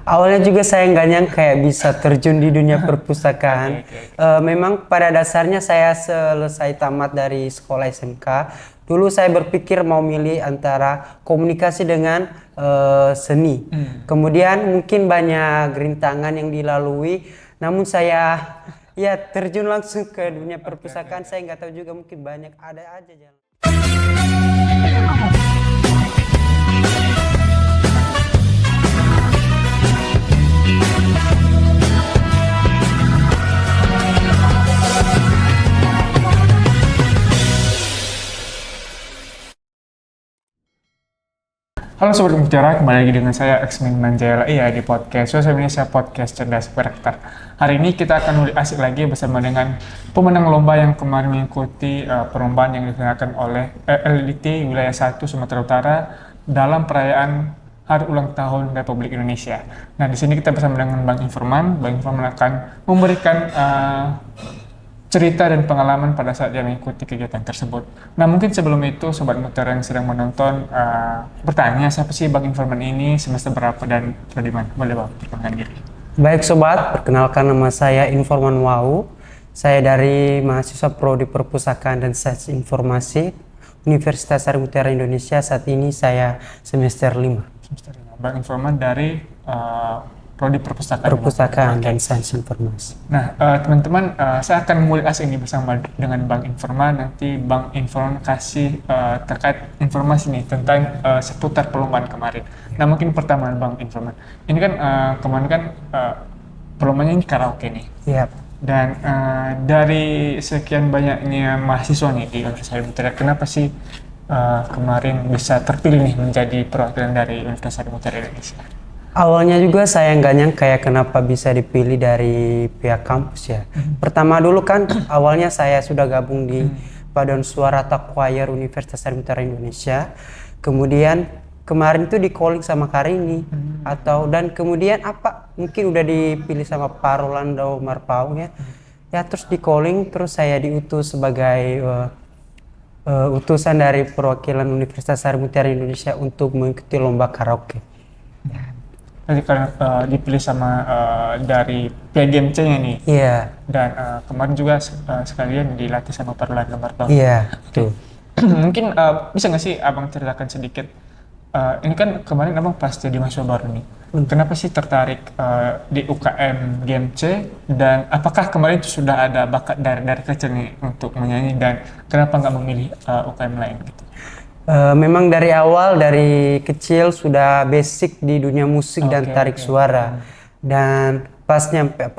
Awalnya juga saya nggak nyangka ya bisa terjun di dunia perpustakaan. Memang pada dasarnya saya selesai tamat dari sekolah SMK. Dulu saya berpikir mau milih antara komunikasi dengan seni. Kemudian mungkin banyak rintangan yang dilalui. Namun saya ya terjun langsung ke dunia perpustakaan. Saya nggak tahu juga, mungkin banyak ada aja jalan. Halo Sobat Mutiara, kembali lagi dengan saya Xmin Manjayala di podcast Sosial Indonesia Podcast Cerdas Karakter. Hari ini kita akan ulik asik lagi bersama dengan pemenang lomba yang kemarin mengikuti perlombaan yang diselenggarakan oleh LDT Wilayah 1 Sumatera Utara dalam perayaan Hari Ulang Tahun Republik Indonesia. Nah, di sini kita bersama dengan Bang Informan. Bang Informan akan memberikan cerita dan pengalaman pada saat dia mengikuti kegiatan tersebut. Nah, mungkin sebelum itu Sobat Mutiara yang sedang menonton bertanya, siapa sih Bang Informan ini, semester berapa dan di mana? Boleh Bang perkenalkan diri. Baik Sobat, perkenalkan nama saya Informan Wau. Saya dari mahasiswa Prodi Perpustakaan dan Sains Informasi Universitas Sari Mutiara Indonesia. Saat ini saya semester 5. Bang Informan dari Prodi Perpustakaan dan Sains Informasi. Nah, teman-teman, saya akan mengulik asik ini bersama dengan Bang Informan. Nanti Bang Informan kasih terkait informasi nih tentang seputar perlombaan kemarin. Nah, mungkin pertama Bang Informan, ini kan kemarin kan perlombanya ini karaoke nih. Iya. Dan dari sekian banyaknya mahasiswa nih di Universitas Sari Mutiara, kenapa sih kemarin bisa terpilih nih menjadi perwakilan dari Universitas Sari Mutiara Indonesia? Awalnya juga saya nggak nyangka ya kenapa bisa dipilih dari pihak kampus ya. Pertama dulu kan awalnya saya sudah gabung di Paduan Suara atau Choir Universitas Sari Mutiara Indonesia. Kemudian kemarin tuh di calling sama Karini dan kemudian mungkin udah dipilih sama Pak Rolando Marpau ya. Ya terus di calling, terus saya diutus sebagai utusan dari perwakilan Universitas Sari Mutiara Indonesia untuk mengikuti lomba karaoke. Jadi karena dipilih sama dari PGMC-nya nih. Iya. Dan kemarin juga sekalian dilatih sama Pak Rolando Marpau. Iya, betul. Mungkin bisa nggak sih Abang ceritakan sedikit, ini kan kemarin Abang pas jadi mahasiswa baru nih, kenapa sih tertarik di UKM GMC, dan apakah kemarin itu sudah ada bakat dari kecil nih untuk menyanyi, dan kenapa nggak memilih UKM lain gitu? Memang dari awal, dari kecil sudah basic di dunia musik dan tarik suara. Dan pas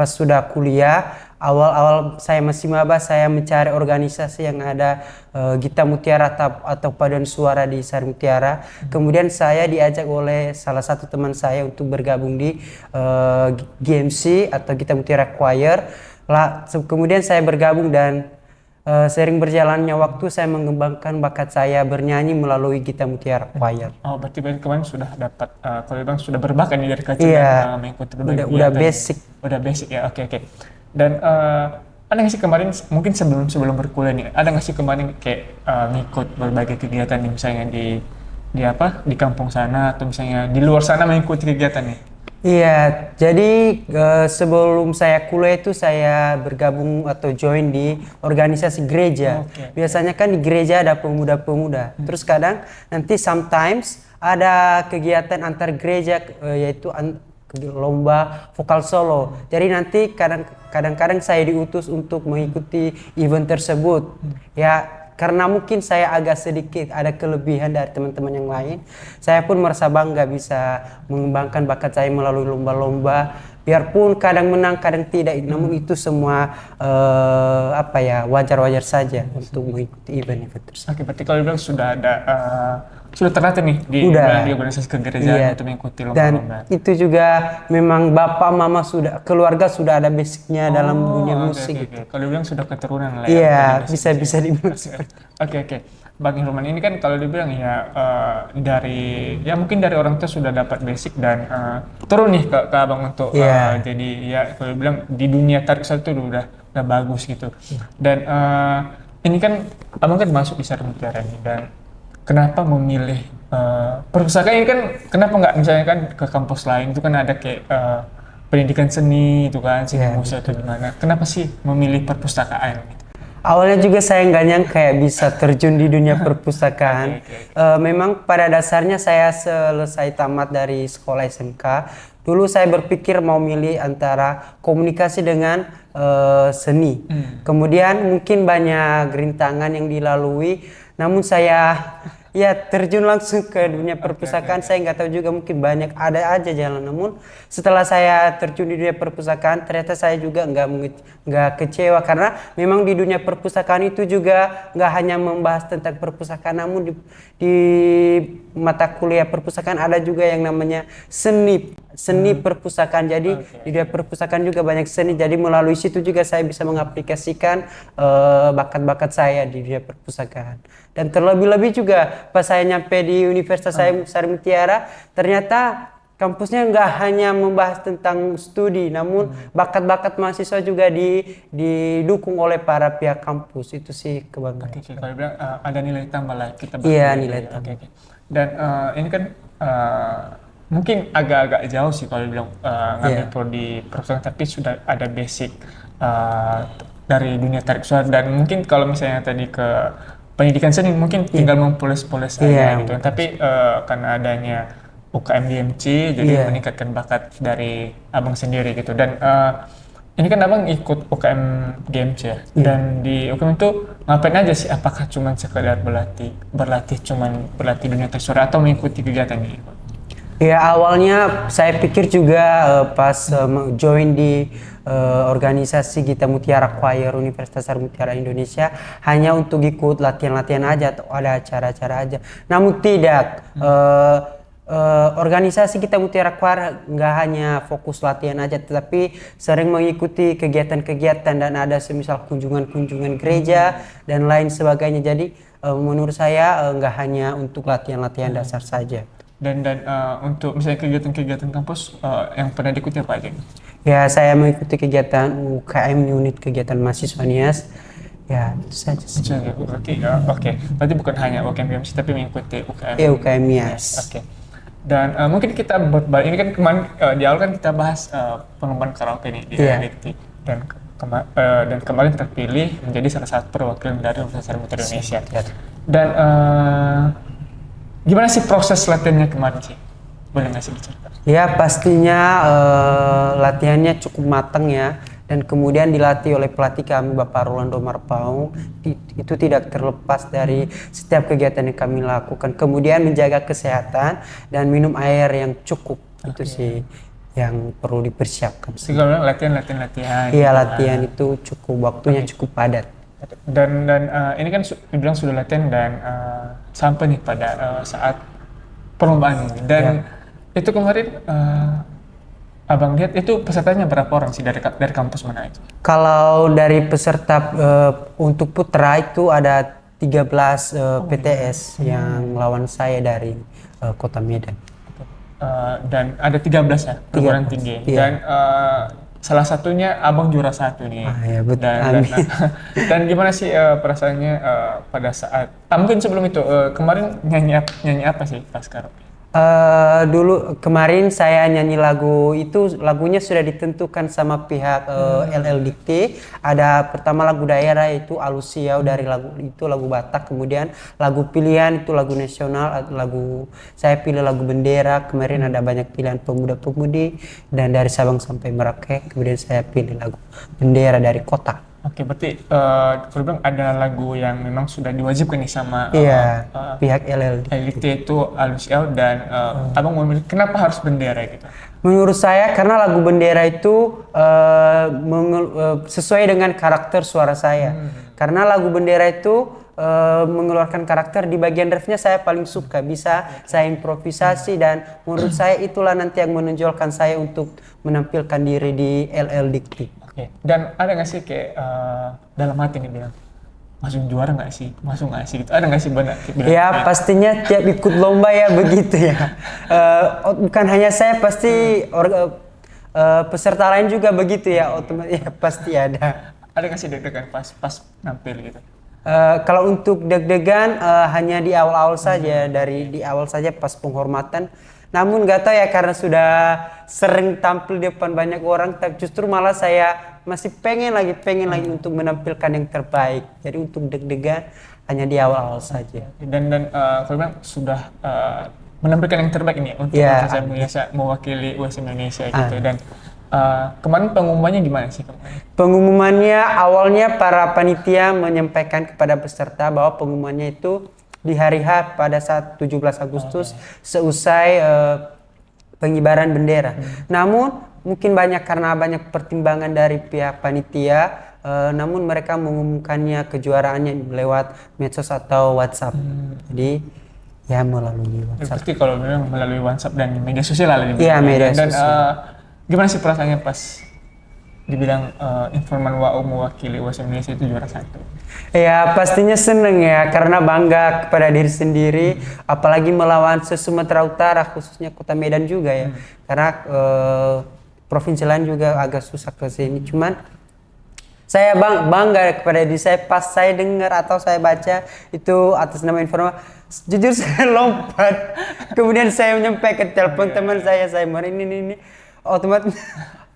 sudah kuliah, awal-awal saya masih maba, saya mencari organisasi yang ada Gita Mutiara atau Paduan Suara di Sari Mutiara. Kemudian saya diajak oleh salah satu teman saya untuk bergabung di GMC atau Gita Mutiara Choir. Kemudian saya bergabung dan sering berjalannya waktu saya mengembangkan bakat saya bernyanyi melalui Gita Mutiara Choir. Oh, berarti kemarin sudah dapat, kalau Bang sudah berbakat nih dari kecil. Iya, mengikuti udah basic. Udah basic ya, oke. Dan ada nggak sih kemarin, mungkin sebelum berkuliah nih, ada nggak sih kemarin kayak ngikut berbagai kegiatan nih, misalnya di kampung sana atau misalnya di luar sana mengikuti kegiatan nih? Iya, jadi sebelum saya kuliah itu saya bergabung atau join di organisasi gereja. Biasanya kan di gereja ada pemuda-pemuda. Terus kadang nanti sometimes ada kegiatan antar gereja yaitu lomba vokal solo. Jadi nanti kadang-kadang saya diutus untuk mengikuti event tersebut. Ya, karena mungkin saya agak sedikit ada kelebihan dari teman-teman yang lain, saya pun merasa bangga bisa mengembangkan bakat saya melalui lomba-lomba. Biarpun kadang menang, kadang tidak, namun itu semua wajar-wajar saja untuk mengikuti event-event tersebut. Oke, berarti kalau bilang sudah terlatih nih di organisasi kegerejaan untuk mengikuti lomba-lomba. Dan itu juga memang bapak mama keluarga sudah ada basicnya dalam dunia musik. Oke. Kalau bilang sudah keturunan lah ya. Iya, bisa dibilang seperti. Oke. Bang Informan ini kan kalau dibilang ya mungkin dari orang tua sudah dapat basic dan turun nih ke Abang untuk jadi ya kalau dibilang di dunia tarik suara itu udah bagus gitu. Dan ini kan Abang kan masuk di Sari Mutiara nih, dan kenapa memilih perpustakaan ini kan kenapa nggak misalnya kan ke kampus lain itu kan ada kayak pendidikan seni itu kan, seni musik atau gimana. Kenapa sih memilih perpustakaan gitu? Awalnya juga saya nggak nyangka ya bisa terjun di dunia perpustakaan. Memang pada dasarnya saya selesai tamat dari sekolah SMK. Dulu saya berpikir mau milih antara komunikasi dengan seni. Kemudian mungkin banyak rintangan yang dilalui, namun saya ya terjun langsung ke dunia perpustakaan. Saya nggak tahu juga, mungkin banyak ada aja jalan. Namun setelah saya terjun di dunia perpustakaan, ternyata saya juga nggak kecewa, karena memang di dunia perpustakaan itu juga nggak hanya membahas tentang perpustakaan, namun di mata kuliah perpustakaan ada juga yang namanya seni perpustakaan. Jadi di dunia perpustakaan juga banyak seni. Jadi melalui situ juga saya bisa mengaplikasikan bakat-bakat saya di dunia perpustakaan. Dan terlebih-lebih juga pas saya nyampe di Universitas Sari Mutiara, ternyata kampusnya nggak hanya membahas tentang studi, namun bakat-bakat mahasiswa juga didukung oleh para pihak kampus. Itu sih kebanggaan. Oke, kalau bilang ada nilai tambah lah kita. Iya, nilai tambah. Oke. Dan ini kan mungkin agak-agak jauh sih kalau bilang ngambil prodi perpustakaan, tapi sudah ada basic dari dunia tarik suara. Dan mungkin kalau misalnya tadi ke pendidikan seni mungkin tinggal mempoles-poles aja gitu. Tapi karena adanya UKM DMC jadi meningkatkan bakat dari abang sendiri gitu. Dan ini kan abang ikut UKM DMC ya. Dan di UKM itu ngapain aja sih? Apakah cuma sekedar berlatih dunia tarik suara atau mengikuti kegiatan ini? Ya, awalnya saya pikir juga pas join di organisasi Gita Mutiara Choir Universitas Sari Mutiara Indonesia hanya untuk ikut latihan-latihan aja atau ada acara-acara aja. Namun tidak, organisasi Gita Mutiara Choir nggak hanya fokus latihan aja, tetapi sering mengikuti kegiatan-kegiatan dan ada semisal kunjungan-kunjungan gereja dan lain sebagainya. Jadi menurut saya nggak hanya untuk latihan-latihan dasar saja. Dan untuk misalnya kegiatan-kegiatan kampus yang pernah diikuti apa aja? Ya, saya mengikuti kegiatan UKM, unit kegiatan mahasiswa NIAS. Ya, itu saja sih. Berarti bukan hanya UKM DMC tapi mengikuti UKM. Ya, UKM NIAS. Oke. Dan mungkin kita berbalik, ini kan kemarin di awal kan kita bahas pengembangan karaoke nih di LDT. Dan kemarin terpilih menjadi salah satu perwakilan dari Universitas Sari Mutiara Indonesia. Dan gimana sih proses latihannya kemarin sih? Boleh nggak sih diceritakan? Ya, pastinya latihannya cukup matang ya. Dan kemudian dilatih oleh pelatih kami Bapak Rolando Marpaung. Itu tidak terlepas dari setiap kegiatan yang kami lakukan. Kemudian menjaga kesehatan dan minum air yang cukup. Itu sih yang perlu dipersiapkan. Segala latihan. Iya, latihan itu cukup, waktunya cukup padat. Dan ini kan dibilang sudah latihan dan sampai nih pada saat perlombaan ini. Dan itu kemarin abang lihat itu pesertanya berapa orang sih dari kampus mana itu? Kalau dari peserta untuk putra itu ada 13 PTS yang lawan saya dari Kota Medan. Dan ada 13 ya perguruan tinggi. Dan salah satunya abang juara 1 nih. Ya, betul. Dan gimana sih perasaannya pada saat mungkin sebelum itu kemarin nyanyi apa sih pas karaoke? Dulu kemarin saya nyanyi lagu itu, lagunya sudah ditentukan sama pihak LL Dikti. Ada pertama lagu daerah itu Alusiau dari lagu Batak, kemudian lagu pilihan itu lagu nasional, saya pilih lagu bendera. Kemarin ada banyak pilihan pemuda-pemudi dan dari Sabang sampai Merauke, kemudian saya pilih lagu bendera dari Kotak. Oke, berarti kalau bilang ada lagu yang memang sudah diwajibkan nih sama pihak LLD. LLD itu Alusiau dan abang mau milih, kenapa harus bendera gitu? Menurut saya karena lagu bendera itu sesuai dengan karakter suara saya. Karena lagu bendera itu mengeluarkan karakter di bagian refnya saya paling suka, bisa saya improvisasi dan menurut saya itulah nanti yang menonjolkan saya untuk menampilkan diri di LL Dikti. Dan ada nggak sih kayak dalam hati nih bilang masuk juara nggak sih, masuk nggak sih gitu, ada nggak sih benar? Ya pastinya tiap ikut lomba ya begitu ya. Bukan hanya saya, pasti peserta lain juga begitu ya, otomatis ya, pasti ada. Ada nggak sih deg-degan pas nampil gitu? Kalau untuk deg-degan hanya di awal-awal saja, dari di awal saja pas penghormatan. Namun nggak tahu ya karena sudah sering tampil di depan banyak orang, tapi justru malah saya masih pengen lagi untuk menampilkan yang terbaik. Jadi untuk deg-degan hanya di awal-awal saja. Dan kalau bilang sudah menampilkan yang terbaik nih untuk Universitas Indonesia mewakili US Indonesia gitu. Dan kemarin pengumumannya gimana sih kemarin? Pengumumannya awalnya para panitia menyampaikan kepada peserta bahwa pengumumannya itu di hari H pada saat 17 Agustus seusai pengibaran bendera. Namun mungkin karena banyak pertimbangan dari pihak panitia, namun mereka mengumumkannya kejuaraannya lewat medsos atau WhatsApp. Jadi ya melalui WhatsApp. Pasti kalau memang melalui WhatsApp dan media sosial lah. Iya, media sosial. Dan gimana sih perasaannya pas dibilang Informan WAU mewakili US Indonesia itu juara 1? Ya pastinya seneng ya, karena bangga kepada diri sendiri, apalagi melawan se-Sumatera Utara, khususnya Kota Medan juga ya. Karena provinsi lain juga agak susah ke sini. Cuman saya bangga kepada diri saya pas saya dengar atau saya baca itu atas nama Informan. Jujur saya lompat. Kemudian saya menyampaikan telepon teman saya mau ini otomatis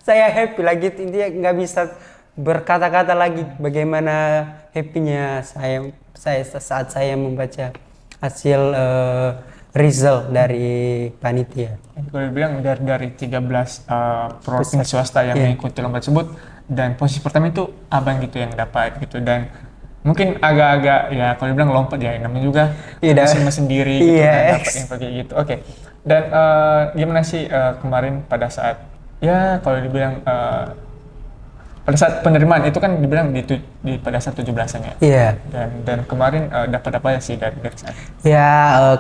saya happy lagi, intinya nggak bisa berkata-kata lagi bagaimana happy-nya saya saat saya membaca hasil result dari panitia. Kalau dibilang dari 13 provinsi swasta yang mengikuti lomba tersebut, dan posisi pertama itu abang gitu yang dapat gitu, dan mungkin agak-agak ya kalau dibilang lompat ya namanya juga mesin sendiri gitu dapat yang kayak gitu. Oke. Dan gimana sih kemarin pada saat ya kalau dibilang pada saat penerimaan itu kan dibilang pada saat 17-an ya. Iya. Dan kemarin dapat apa ya sih dari sana? Ya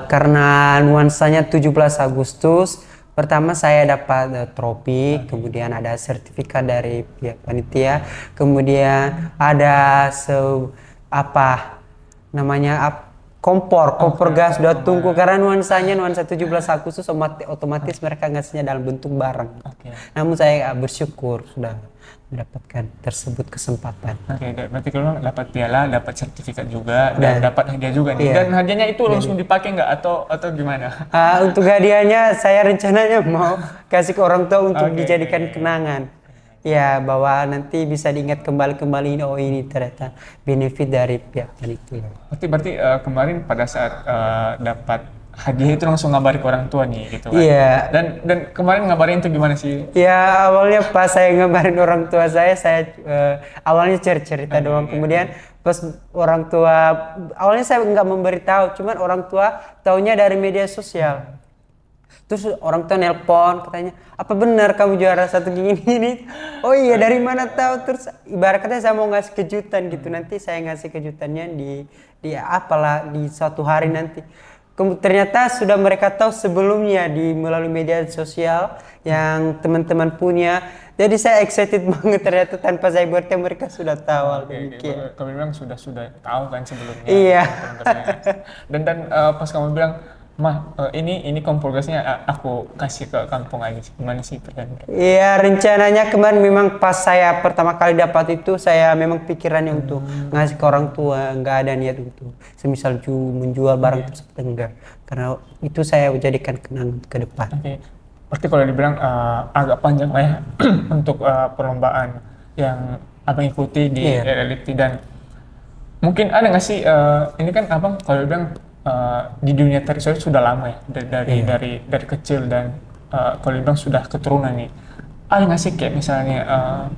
karena nuansanya 17 Agustus, pertama saya dapat trofi, kemudian ada sertifikat dari pihak panitia, kemudian ada kompor gas sudah tunggu karena nuansa 17 Agustus otomatis mereka ngasihnya dalam bentuk barang. Namun saya bersyukur sudah mendapatkan tersebut kesempatan. Berarti kalau dapat piala, dapat sertifikat juga, dan dapat hadiah juga nih. Dan hadiahnya itu langsung dipakai nggak atau gimana? Untuk hadiahnya saya rencananya mau kasih ke orang tua untuk dijadikan kenangan. Ya, bahwa nanti bisa diingat kembali ini ternyata benefit dari pihak panitia. Berarti kemarin pada saat dapat hadiah itu langsung ngabarin ke orang tua nih gitu kan? Iya. Dan kemarin ngabarin itu gimana sih? Ya awalnya pas saya ngabarin orang tua saya awalnya cerita doang. Kemudian pas orang tua, awalnya saya nggak memberitahu, cuman orang tua taunya dari media sosial. Terus orang tua nelpon katanya, apa benar kamu juara 1 gini? Oh iya, dari mana tahu? Terus ibaratnya saya mau ngasih kejutan gitu, nanti saya ngasih kejutannya di suatu hari nanti. Ternyata sudah mereka tahu sebelumnya melalui media sosial yang teman-teman punya. Jadi saya excited banget, ternyata tanpa saya bertanya mereka sudah tahu. Kamu bilang sudah tahu kan sebelumnya. Iya. Dan pas kamu bilang, Mah, ini kompor gasnya aku kasih ke kampung aja sih. Gimana sih pertanyaan? Iya, rencananya kemarin memang pas saya pertama kali dapat itu saya memang pikirannya untuk ngasih ke orang tua, nggak ada niat untuk semisal menjual barang tersebut, enggak. Karena itu saya jadikan kenangan ke depan. Berarti kalau dibilang agak panjang lah ya untuk perlombaan yang abang ikuti di reality, dan mungkin ada nggak sih ini kan abang kalau dibilang di dunia tari sudah lama ya, dari kecil, dan kalau dibilang sudah keturunan nih. Ada nggak sih kayak misalnya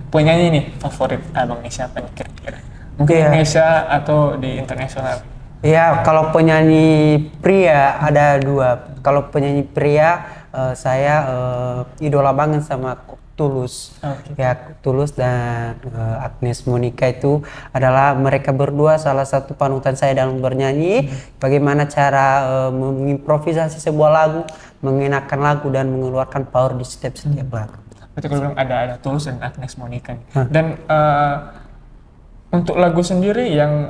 penyanyi nih favorit abang nih siapa nih kira-kira? Mungkin Indonesia atau di internasional? Ya, kalau penyanyi pria ada 2. Kalau penyanyi pria saya idola banget sama Tulus. Ya, Tulus dan Agnes Monica itu adalah mereka berdua salah satu panutan saya dalam bernyanyi. Bagaimana cara mengimprovisasi sebuah lagu, mengenakan lagu dan mengeluarkan power di setiap lagu. Berarti kalau bilang ada Tulus dan Agnes Monica. Dan untuk lagu sendiri yang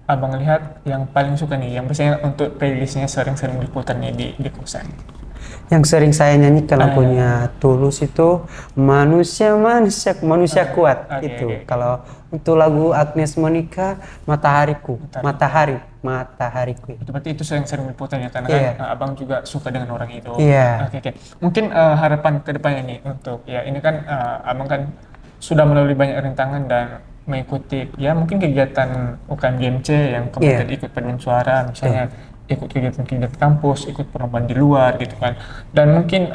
abang lihat yang paling suka nih, yang biasanya untuk playlistnya sering-sering diputar nih di kosan. Yang sering saya nyanyikan lagunya Tulus itu manusia kuat itu. Kalau untuk lagu Agnes Monica matahariku. Berarti itu yang sering diputar ya, karena kan abang juga suka dengan orang itu. Iya. Oke. Mungkin harapan kedepannya nih untuk ya ini kan abang kan sudah melalui banyak rintangan dan mengikuti ya mungkin kegiatan UKM GMC yang kemudian ikut paduan suara misalnya, ikut kegiatan kampus, ikut perlombaan di luar gitu kan. Dan mungkin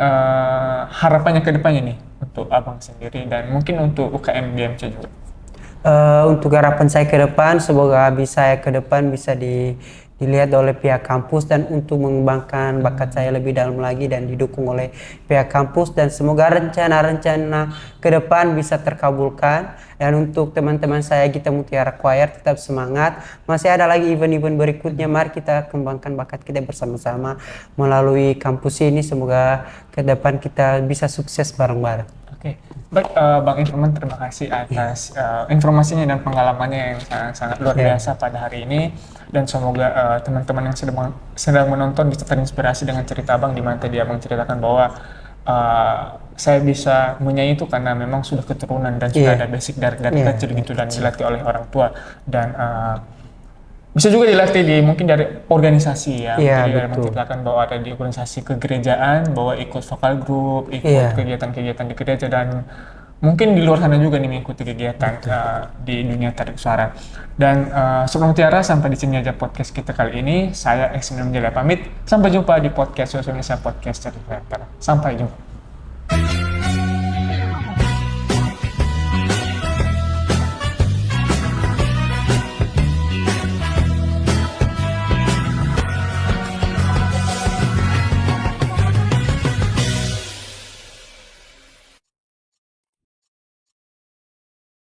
harapannya kedepannya nih untuk abang sendiri dan mungkin untuk UKM GMC juga. Untuk harapan saya ke depan, semoga saya ke depan bisa dilihat oleh pihak kampus dan untuk mengembangkan bakat saya lebih dalam lagi dan didukung oleh pihak kampus, dan semoga rencana-rencana ke depan bisa terkabulkan. Dan untuk teman-teman saya Gita Mutiara Choir, tetap semangat, masih ada lagi event-event berikutnya, mari kita kembangkan bakat kita bersama-sama melalui kampus ini, semoga ke depan kita bisa sukses bareng-bareng. Oke, baik Bang Infirman, terima kasih atas informasinya dan pengalamannya yang sangat luar biasa pada hari ini, dan semoga teman-teman yang sedang menonton bisa terinspirasi dengan cerita Abang, di mana tadi Abang ceritakan bahwa saya bisa menyanyi itu karena memang sudah keturunan dan sudah ada basic dari kecil gitu, dan dilatih oleh orang tua, dan bisa juga dilatih mungkin dari organisasi ya. Jadi dari menceritakan bahwa ada di organisasi kegerejaan, bahwa ikut vokal group, ikut kegiatan-kegiatan di gereja, dan mungkin di luar sana juga nih mengikuti kegiatan di dunia tarik suara. Dan sebelum Tiara, sampai di sini aja podcast kita kali ini. Saya X9 Menjala pamit. Sampai jumpa di podcast Sosial Indonesia Podcast Cerita. Sampai jumpa.